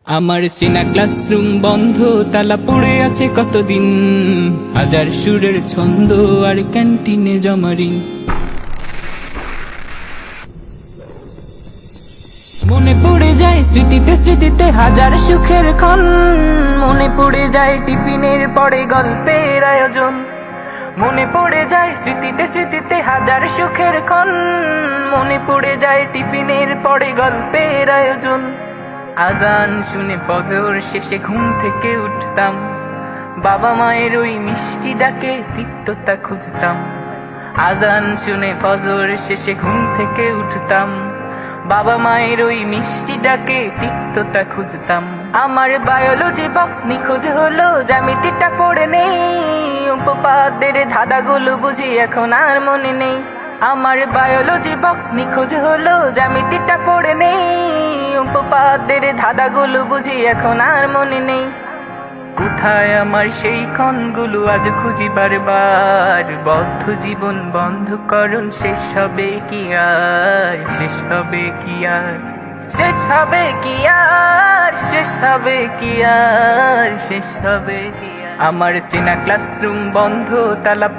আমার চেনা ক্লাসরুম বন্ধ, তালা পড়ে আছে কতদিন। হাজার সুরের ছন্দ আর ক্যান্টিনে জমারি। মনে পড়ে যায় স্মৃতিতে স্মৃতিতে হাজার সুখের ক্ষণ। মনে পড়ে যায় টিফিনের পরে গল্পের আয়োজন। মনে পড়ে যায় স্মৃতিতে স্মৃতিতে হাজার সুখের ক্ষণ। মনে পড়ে যায় টিফিনের পরে গল্পের আয়োজন। আজান শুনে ফজর শেষে ঘুম থেকে উঠতাম, বাবা মায়ের ওই মিষ্টি ডাকে তিক্ততা খুঁজতাম। আজান শুনে ফজর শেষে ঘুম থেকে উঠতাম, বাবা মায়ের ওই মিষ্টি ডাকে তিক্ততা খুঁজতাম। আমার বায়োলজি বক্স নিখোঁজ হলো, জ্যামিতিটা পড়ে নেই। উপপাদ্যের ধাঁধাগুলো বুঝি এখন আর মনে নেই। আমার বায়োলজি বক্স নিখোঁজ হলো, জ্যামিতিটা পড়ে নেই। উপপাদ্যের ধাঁধাগুলো বুঝি এখন আর মনে নেই। কোথায় আমার সেই ক্ষণগুলো আজ খুঁজি বারবার। বদ্ধ জীবন বন্ধকরণ শেষ হবে কি আর, শেষ হবে কি আর, শেষ হবে কি আর, শেষ হবে কি আর, শেষ হবে কি আর। আমার চেনা ক্লাসরুম বন্ধ, তালা